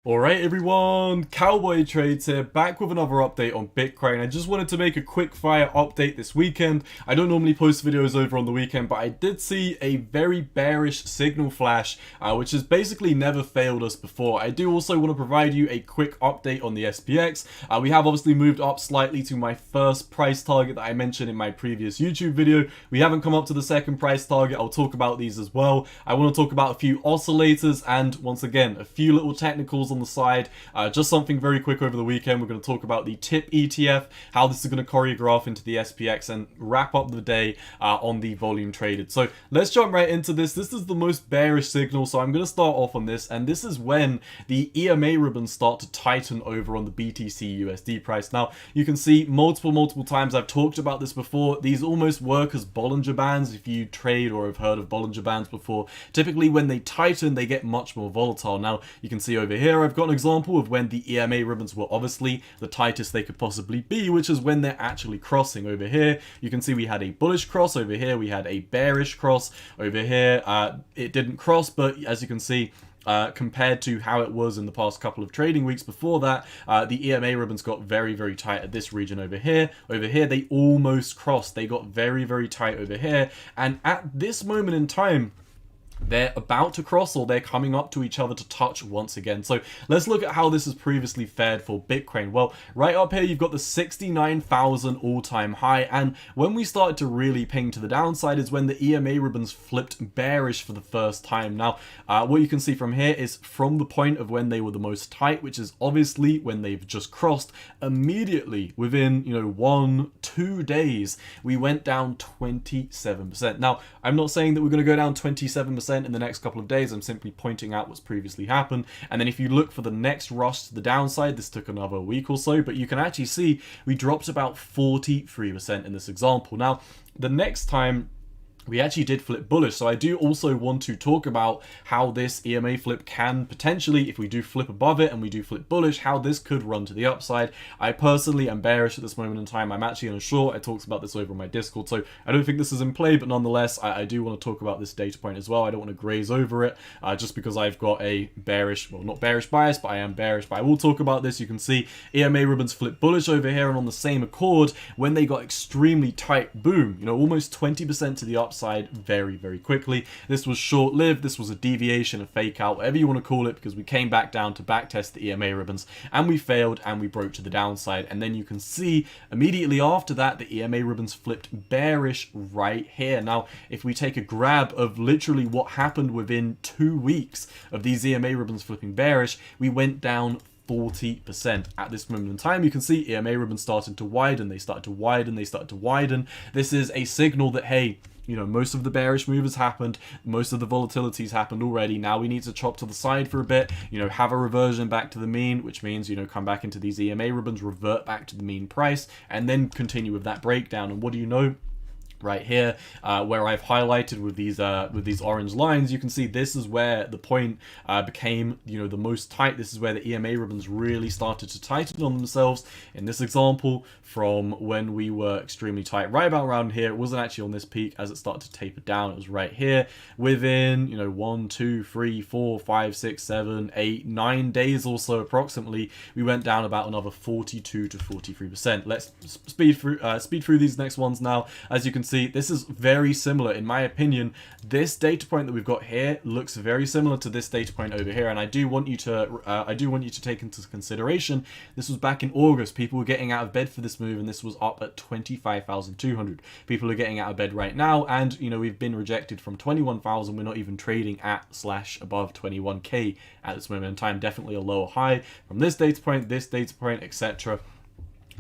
Alright everyone, Cowboy Trades here, back with another update on Bitcoin. I just wanted to make a quick fire update this weekend. I don't normally post videos over on the weekend, but I did see a very bearish signal flash, which has basically never failed us before. I do also want to provide you a quick update on the SPX. We have obviously moved up slightly to my first price target that I mentioned in my previous YouTube video. We haven't come up to the second price target. I'll talk about these as well. I want to talk about a few oscillators and, once again, a few little technicals on the side. Just something very quick over the weekend. We're going to talk about the TIP ETF, how this is going to choreograph into the SPX, and wrap up the day on the volume traded. So let's jump right into this. This is the most bearish signal, so I'm going to start off on this, and this is when the EMA ribbons start to tighten over on the BTCUSD price. Now you can see multiple times I've talked about this before. These almost work as Bollinger Bands. If you trade or have heard of Bollinger Bands before, typically when they tighten they get much more volatile. Now you can see over here I've got an example of when the EMA ribbons were obviously the tightest they could possibly be, which is when they're actually crossing. Over here you can see we had a bullish cross, over here we had a bearish cross, over here it didn't cross, but as you can see, compared to how it was in the past couple of trading weeks before that, the EMA ribbons got very tight at this region over here. Over here they almost crossed, they got very tight over here, and at this moment in time they're about to cross, or they're coming up to each other to touch once again. So let's look at how this has previously fared for Bitcoin. Well, right up here you've got the 69,000 all-time high, and when we started to really ping to the downside is when the EMA ribbons flipped bearish for the first time. Now what you can see from here is from the point of when they were the most tight, which is obviously when they've just crossed, immediately within 1-2 days we went down 27%. Now I'm not saying that we're going to go down 27% in the next couple of days. I'm simply pointing out what's previously happened. And then if you look for the next rush to the downside, this took another week or so, but you can actually see we dropped about 43% in this example. Now the next time we actually did flip bullish, so I do also want to talk about how this EMA flip can potentially, if we do flip above it and we do flip bullish, how this could run to the upside. I personally am bearish at this moment in time. I'm actually on a short. I talked about this over on my Discord, so I don't think this is in play, but nonetheless I do want to talk about this data point as well. I don't want to graze over it just because I've got a bearish, well, not bearish bias, but I am bearish, but I will talk about this. You can see EMA ribbons flip bullish over here, and on the same accord, when they got extremely tight, boom, almost 20% to the upside very quickly. This was short-lived. This was a deviation, a fake out, whatever you want to call it, because we came back down to backtest the EMA ribbons and we failed and we broke to the downside. And then you can see immediately after that the EMA ribbons flipped bearish right here. Now if we take a grab of literally what happened within 2 weeks of these EMA ribbons flipping bearish, we went down 40%. At this moment in time, you can see EMA ribbons started to widen. They started to widen. They started to widen. This is a signal that, hey, most of the bearish move has happened. Most of the volatility's happened already. Now we need to chop to the side for a bit, have a reversion back to the mean, which means, come back into these EMA ribbons, revert back to the mean price, and then continue with that breakdown. And what do you know? Right here, where I've highlighted with these orange lines, you can see this is where the point became, the most tight. This is where the EMA ribbons really started to tighten on themselves. In this example, from when we were extremely tight, right about around here. It wasn't actually on this peak as it started to taper down. It was right here. Within 1, 2, 3, 4, 5, 6, 7, 8, 9 days or so, approximately, we went down about another 42 to 43%. Let's speed through these next ones now. As you can see, this is very similar, in my opinion. This data point that we've got here looks very similar to this data point over here, and I do want you to take into consideration this was back in August. People were getting out of bed for this move, and this was up at 25,200. People are getting out of bed right now, and we've been rejected from 21,000. We're not even trading at / above 21k at this moment in time. Definitely a lower high from this data point, etc.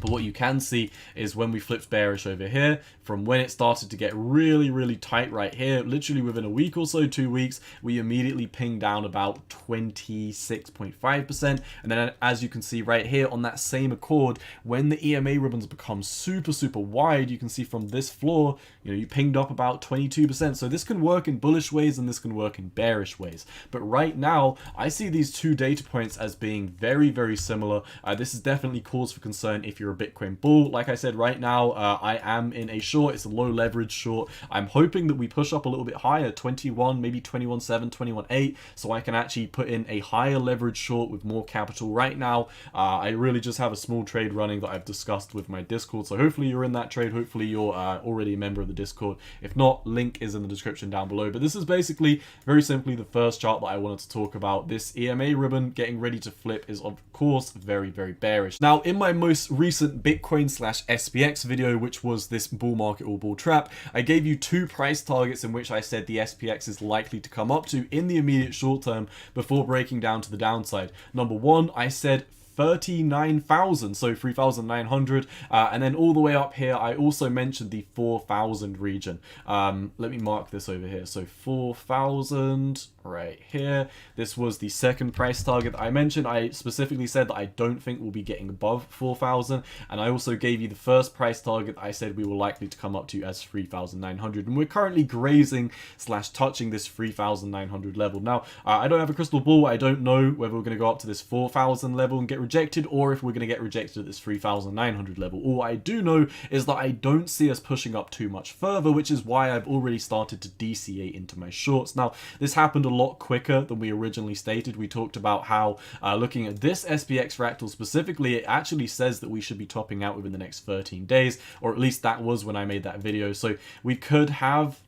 But what you can see is when we flipped bearish over here, from when it started to get really tight right here, literally within a week or so, 2 weeks, we immediately pinged down about 26.5%. And then as you can see right here on that same accord, when the EMA ribbons become super wide, you can see from this floor, you pinged up about 22%. So this can work in bullish ways and this can work in bearish ways. But right now, I see these two data points as being very similar. This is definitely cause for concern if you're you're a Bitcoin bull. Like I said, right now, I am in a short. It's a low leverage short. I'm hoping that we push up a little bit higher, 21, maybe 21.7, 21.8, so I can actually put in a higher leverage short with more capital. Right now, I really just have a small trade running that I've discussed with my Discord, so hopefully you're in that trade. Hopefully you're already a member of the Discord. If not, link is in the description down below. But this is basically, very simply, the first chart that I wanted to talk about. This EMA ribbon getting ready to flip is, of course, very, very bearish. Now, in my most recent Bitcoin/SPX video, which was this bull market or bull trap, I gave you two price targets in which I said the SPX is likely to come up to in the immediate short term before breaking down to the downside. Number one, I said 39,000, so 3,900, and then all the way up here I also mentioned the 4,000 region. Let me mark this over here. So 4,000 right here. This was the second price target that I mentioned. I specifically said that I don't think we'll be getting above 4,000, and I also gave you the first price target that I said we were likely to come up to as 3,900, and we're currently grazing / touching this 3,900 level. Now, I don't have a crystal ball. I don't know whether we're going to go up to this 4,000 level and get rejected, or if we're going to get rejected at this 3,900 level. All I do know is that I don't see us pushing up too much further, which is why I've already started to DCA into my shorts. Now, this happened a lot quicker than we originally stated. We talked about how looking at this SPX fractal specifically, it actually says that we should be topping out within the next 13 days, or at least that was when I made that video. So we could have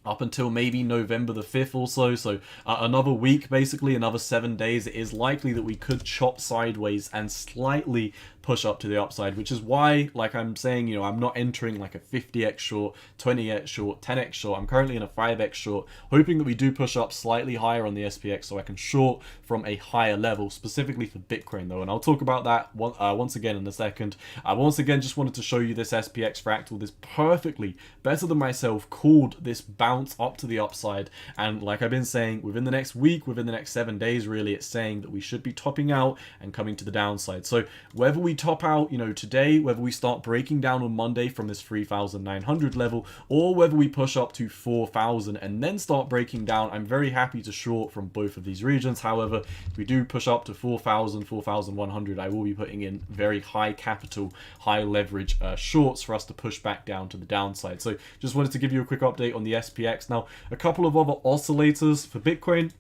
up until maybe November the 5th or so, another week, basically another 7 days. It is likely that we could chop sideways and slightly push up to the upside, which is why, like I'm saying, you know, I'm not entering like a 50x short, 20x short, 10x short. I'm currently in a 5x short, hoping that we do push up slightly higher on the SPX so I can short from a higher level, specifically for Bitcoin though, and I'll talk about that once again in a second. I once again just wanted to show you this SPX fractal, this perfectly, better than myself, called this bounce up to the upside, and like I've been saying, within the next week, within the next 7 days really, it's saying that we should be topping out and coming to the downside. So whether we top out, you know, today, whether we start breaking down on Monday from this 3,900 level, or whether we push up to 4,000 and then start breaking down, I'm very happy to short from both of these regions. However, if we do push up to 4,000, 4,100, I will be putting in very high capital, high leverage shorts for us to push back down to the downside. So just wanted to give you a quick update on the SPX. Now, a couple of other oscillators for Bitcoin.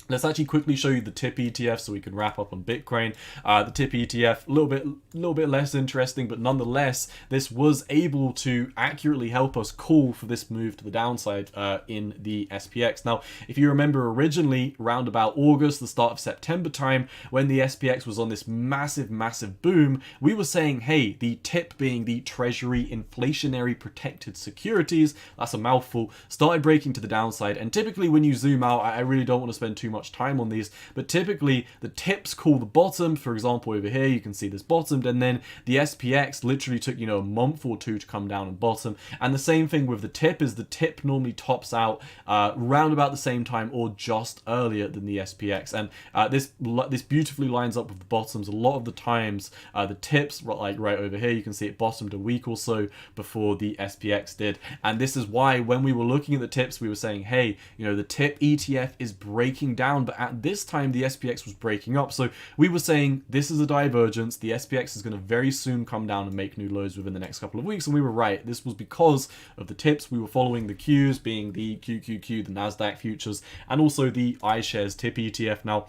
Let's actually quickly show you the TIP ETF so we can wrap up on Bitcoin. The TIP ETF, a little bit less interesting, but nonetheless, this was able to accurately help us call for this move to the downside in the SPX. Now, if you remember originally, around about August, the start of September time, when the SPX was on this massive, massive boom, we were saying, hey, the TIP being the Treasury Inflationary Protected Securities, that's a mouthful, started breaking to the downside. And typically when you zoom out, I really don't want to spend too much time on these, but typically the tips call the bottom. For example, over here you can see this bottomed, and then the SPX literally took, you know, a month or two to come down and bottom. And the same thing with the tip, is the tip normally tops out round about the same time or just earlier than the SPX, and this beautifully lines up with the bottoms. A lot of the times the tips, like right over here, you can see it bottomed a week or so before the SPX did, and this is why when we were looking at the tips, we were saying, hey, you know, the tip ETF is breaking down, but at this time the SPX was breaking up. So we were saying this is a divergence, the SPX is going to very soon come down and make new lows within the next couple of weeks, and we were right. This was because of the tips. We were following the Qs, being the QQQ, the Nasdaq futures, and also the iShares TIP ETF. Now,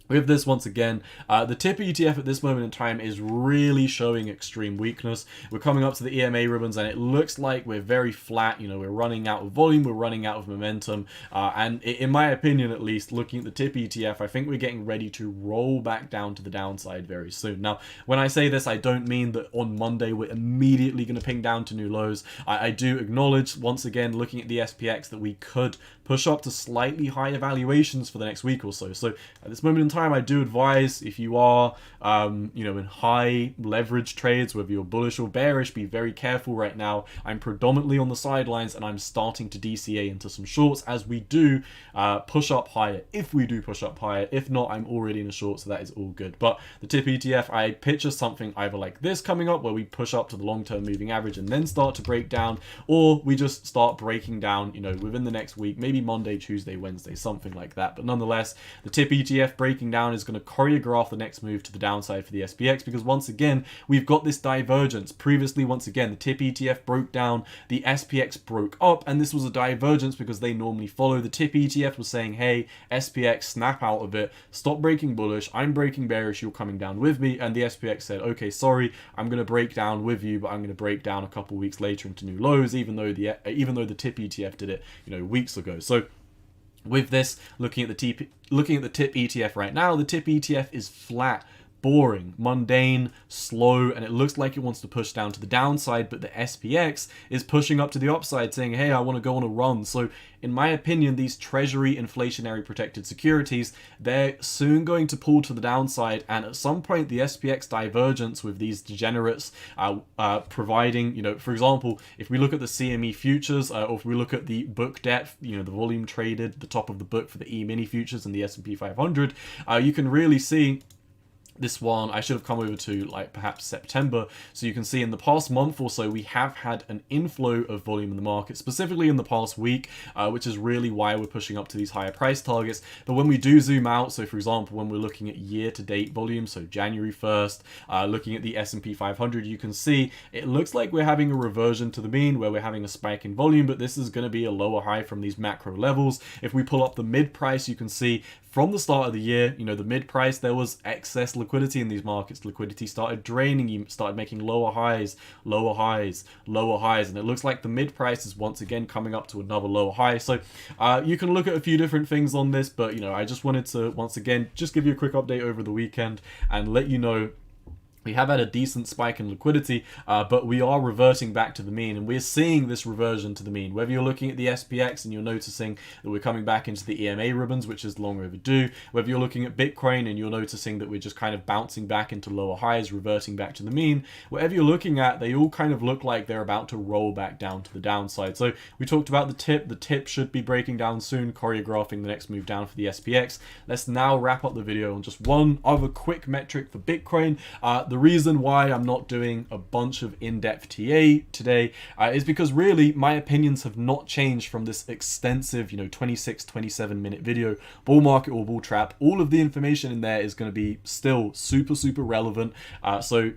with this, once again, the TIP ETF at this moment in time is really showing extreme weakness. We're coming up to the EMA ribbons and it looks like we're very flat. You know, we're running out of volume, we're running out of momentum. And in my opinion, at least, looking at the TIP ETF, I think we're getting ready to roll back down to the downside very soon. Now, when I say this, I don't mean that on Monday we're immediately going to ping down to new lows. I do acknowledge, once again, looking at the SPX, that we could push up to slightly higher valuations for the next week or so. So at this moment in time, I do advise, if you are you know, in high leverage trades, whether you're bullish or bearish, be very careful right now. I'm predominantly on the sidelines and I'm starting to DCA into some shorts as we do push up higher, if we do push up higher. If not, I'm already in a short, so that is all good. But the TIP ETF, I picture something either like this coming up, where we push up to the long-term moving average and then start to break down, or we just start breaking down, you know, within the next week, maybe Monday, Tuesday, Wednesday, something like that. But nonetheless, the TIP ETF breaking breaking down is going to choreograph the next move to the downside for the SPX, because once again, we've got this divergence. Previously, once again, the TIP ETF broke down, the SPX broke up, and this was a divergence because they normally follow. The TIP ETF was saying, hey, SPX, snap out of it, stop breaking bullish, I'm breaking bearish, you're coming down with me, and the SPX said, okay, sorry, I'm going to break down with you, but I'm going to break down a couple weeks later into new lows, even though the TIP ETF did it, weeks ago. So with this, looking at the TIP ETF right now, the TIP ETF is flat, boring, mundane, slow, and it looks like it wants to push down to the downside, but the SPX is pushing up to the upside, saying, hey, I want to go on a run. So in my opinion, these treasury inflationary protected securities, they're soon going to pull to the downside, and at some point the SPX divergence with these degenerates providing, for example, if we look at the CME futures, or if we look at the book depth, the volume traded, the top of the book for the E-mini futures and the S&P 500, you can really see this one. I should have come over to perhaps September, so you can see in the past month or so we have had an inflow of volume in the market, specifically in the past week, which is really why we're pushing up to these higher price targets. But when we do zoom out, so for example, when we're looking at year-to-date volume, so January 1st, looking at the S&P 500, you can see it looks like we're having a reversion to the mean, where we're having a spike in volume, but this is going to be a lower high from these macro levels. If we pull up the mid price, you can see from the start of the year, the mid price, there was excess liquidity in these markets. Liquidity started draining, you started making lower highs, lower highs, lower highs, and it looks like the mid price is once again coming up to another lower high. So you can look at a few different things on this, but I just wanted to once again just give you a quick update over the weekend and let you know we have had a decent spike in liquidity, but we are reverting back to the mean, and we're seeing this reversion to the mean. Whether you're looking at the SPX and you're noticing that we're coming back into the EMA ribbons, which is long overdue, whether you're looking at Bitcoin and you're noticing that we're just kind of bouncing back into lower highs, reverting back to the mean, whatever you're looking at, they all kind of look like they're about to roll back down to the downside. So we talked about the tip should be breaking down soon, choreographing the next move down for the SPX. Let's now wrap up the video on just one other quick metric for Bitcoin. The reason why I'm not doing a bunch of in-depth TA today is because really my opinions have not changed from this extensive 26-27 minute video. Bull market or bull trap, all of the information in there is going to be still super relevant. So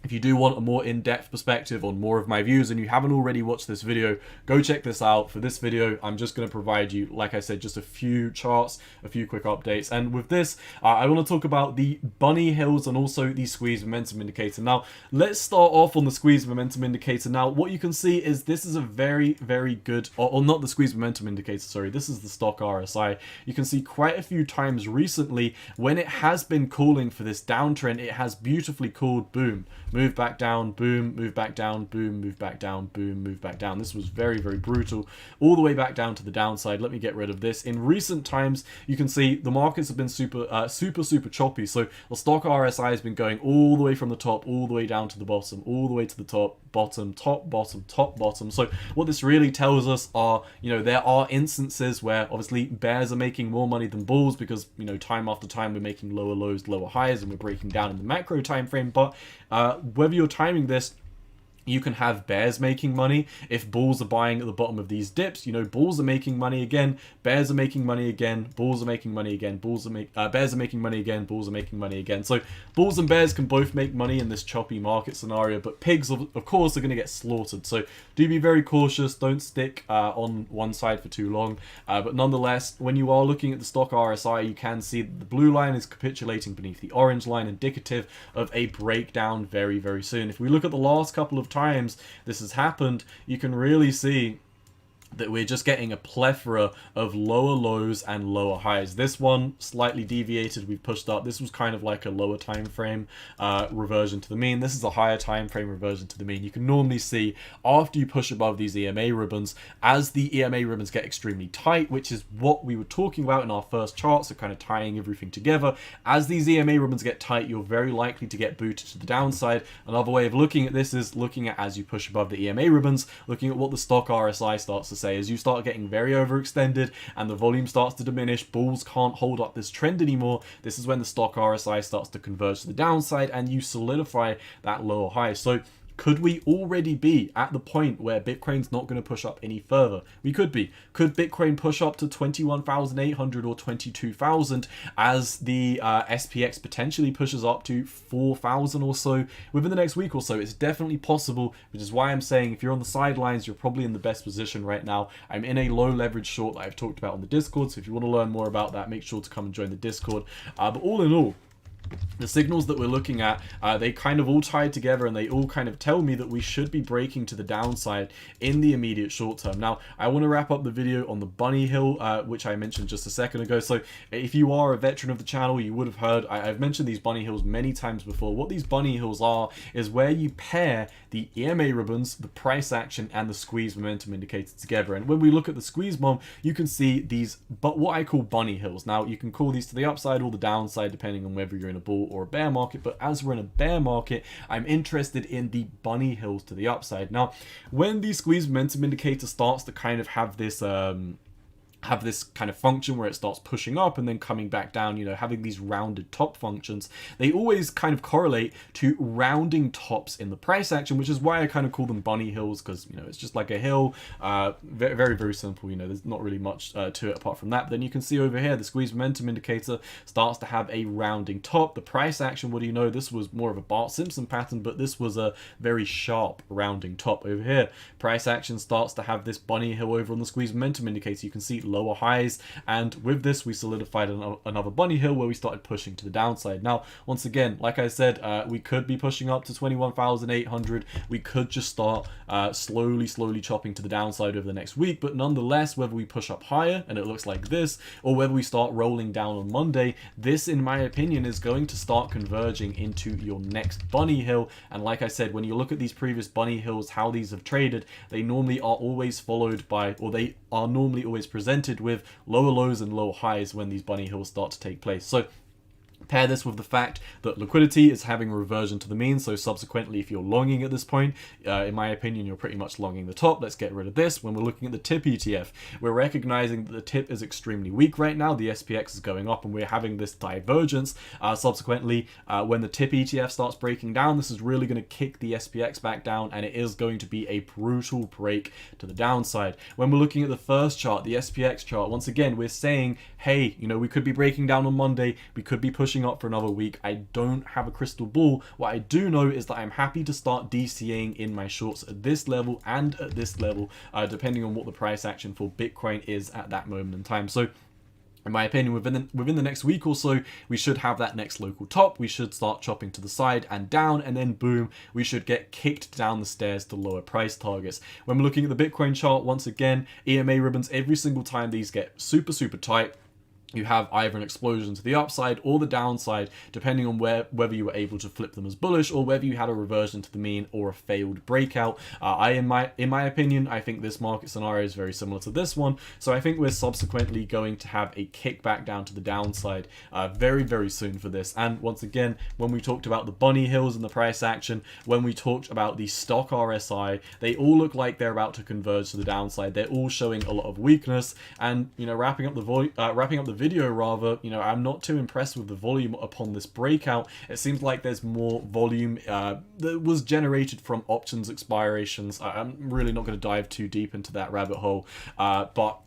if you do want a more in-depth perspective on more of my views and you haven't already watched this video, go check this out. For this video, I'm just going to provide you, like I said, just a few charts, a few quick updates. And with this, I want to talk about the bunny hills and also the squeeze momentum indicator. Now, let's start off on the squeeze momentum indicator. Now, what you can see is this is a very good, or not the squeeze momentum indicator, sorry, this is the stock RSI. You can see quite a few times recently when it has been calling for this downtrend, it has beautifully called, boom, move back down, boom, move back down, boom, move back down, boom, move back down. This was very brutal, all the way back down to the downside. Let me get rid of this. In recent times, you can see the markets have been super choppy. So the stock RSI has been going all the way from the top, all the way down to the bottom, all the way to the top, bottom, top, bottom, top, bottom. So what this really tells us are, there are instances where obviously bears are making more money than bulls because, time after time we're making lower lows, lower highs, and we're breaking down in the macro time frame. But whether you're timing this, you can have bears making money. If bulls are buying at the bottom of these dips, bulls are making money again, bears are making money again, bulls are making money again, bears are making money again, bulls are making money again. So bulls and bears can both make money in this choppy market scenario, but pigs, of course, are going to get slaughtered. So do be very cautious. Don't stick on one side for too long. But nonetheless, when you are looking at the stock RSI, you can see that the blue line is capitulating beneath the orange line, indicative of a breakdown very soon. If we look at the last couple of times this has happened, you can really see that we're just getting a plethora of lower lows and lower highs. This one slightly deviated, we've pushed up. This was kind of like a lower time frame reversion to the mean. This is a higher time frame reversion to the mean. You can normally see after you push above these EMA ribbons, as the EMA ribbons get extremely tight, which is what we were talking about in our first chart, so kind of tying everything together. As these EMA ribbons get tight, you're very likely to get booted to the downside. Another way of looking at this is looking at, as you push above the EMA ribbons, looking at what the stock RSI starts to say. As you start getting very overextended and the volume starts to diminish, bulls can't hold up this trend anymore. This is when the stock RSI starts to converge to the downside and you solidify that lower high. So Could we already be at the point where Bitcoin's not going to push up any further? We could be. Could Bitcoin push up to 21,800 or 22,000 as the SPX potentially pushes up to 4,000 or so within the next week or so? It's definitely possible, which is why I'm saying if you're on the sidelines, you're probably in the best position right now. I'm in a low leverage short that I've talked about on the Discord, so if you want to learn more about that, make sure to come and join the Discord. But all in all, the signals that we're looking at, they kind of all tie together, and they all kind of tell me that we should be breaking to the downside in the immediate short term. Now, I want to wrap up the video on the bunny hill, which I mentioned just a second ago. So if you are a veteran of the channel, you would have heard, I've mentioned these bunny hills many times before. What these bunny hills are is where you pair the EMA ribbons, the price action, and the squeeze momentum indicator together. And when we look at the squeeze mom, you can see these, but what I call bunny hills. Now, you can call these to the upside or the downside, depending on whether you're in a bull or a bear market, but as we're in a bear market, I'm interested in the bunny hills to the upside. Now, when the squeeze momentum indicator starts to kind of have this kind of function where it starts pushing up and then coming back down, you know, having these rounded top functions, they always kind of correlate to rounding tops in the price action, which is why I kind of call them bunny hills, because, you know, it's just like a hill. Very, very simple. You know, there's not really much to it apart from that. But then you can see over here, the squeeze momentum indicator starts to have a rounding top. The price action, what do you know? This was more of a Bart Simpson pattern, but this was a very sharp rounding top over here. Price action starts to have this bunny hill over on the squeeze momentum indicator. You can see lower highs, and with this we solidified another bunny hill where we started pushing to the downside. Now, once again, like I said, we could be pushing up to 21,800. We could just start slowly chopping to the downside over the next week, but nonetheless, whether we push up higher and it looks like this, or whether we start rolling down on Monday, this, in my opinion, is going to start converging into your next bunny hill. And like I said, when you look at these previous bunny hills, how these have traded, they normally are always followed by, or they are normally always presented with lower lows and lower highs when these bunny hills start to take place. So pair this with the fact that liquidity is having a reversion to the mean, so subsequently, if you're longing at this point, in my opinion, you're pretty much longing the top. Let's get rid of this. When we're looking at the tip ETF, we're recognizing that the tip is extremely weak right now. The SPX is going up and we're having this divergence. Subsequently, when the tip ETF starts breaking down, this is really going to kick the SPX back down, and it is going to be a brutal break to the downside. When we're looking at the first chart, the SPX chart, once again, we're saying, hey, you know, we could be breaking down on Monday, we could be pushing up for another week. I don't have a crystal ball. What I do know is that I'm happy to start DCAing in my shorts at this level and at this level, depending on what the price action for Bitcoin is at that moment in time. So in my opinion, within the next week or so, we should have that next local top. We should start chopping to the side and down, and then boom, we should get kicked down the stairs to lower price targets. When we're looking at the Bitcoin chart, once again, EMA ribbons, every single time these get super tight, you have either an explosion to the upside or the downside, depending on whether you were able to flip them as bullish or whether you had a reversion to the mean or a failed breakout. In my opinion, I think this market scenario is very similar to this one, so I think we're subsequently going to have a kickback down to the downside very soon for this. And once again, when we talked about the bunny hills and the price action, when we talked about the stock RSI, they all look like they're about to converge to the downside. They're all showing a lot of weakness, and, you know, wrapping up the video rather, you know, I'm not too impressed with the volume upon this breakout. It seems like there's more volume that was generated from options expirations. I'm really not going to dive too deep into that rabbit hole, but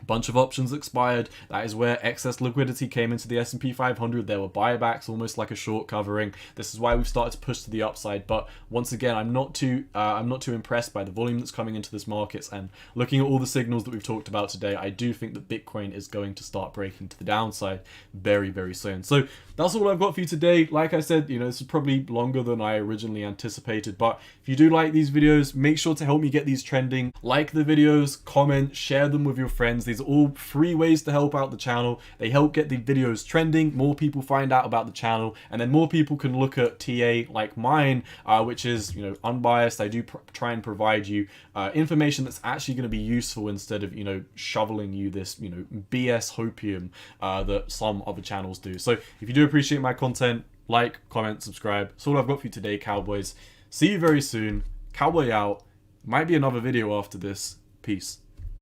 bunch of options expired. That is where excess liquidity came into the S&P 500. There were buybacks, almost like a short covering. This is why we've started to push to the upside. But once again, I'm not too impressed by the volume that's coming into this markets. And looking at all the signals that we've talked about today, I do think that Bitcoin is going to start breaking to the downside very soon. So that's all I've got for you today. Like I said, you know, this is probably longer than I originally anticipated. But if you do like these videos, make sure to help me get these trending. Like the videos, comment, share them with your friends. These are all free ways to help out the channel. They help get the videos trending, more people find out about the channel, and then more people can look at TA like mine, which is, you know, unbiased. I do try and provide you information that's actually going to be useful instead of, you know, shoveling you this, you know, BS hopium that some other channels do. So if you do appreciate my content, like, comment, subscribe. That's all I've got for you today, cowboys. See you very soon. Cowboy out. Might be another video after this. Peace.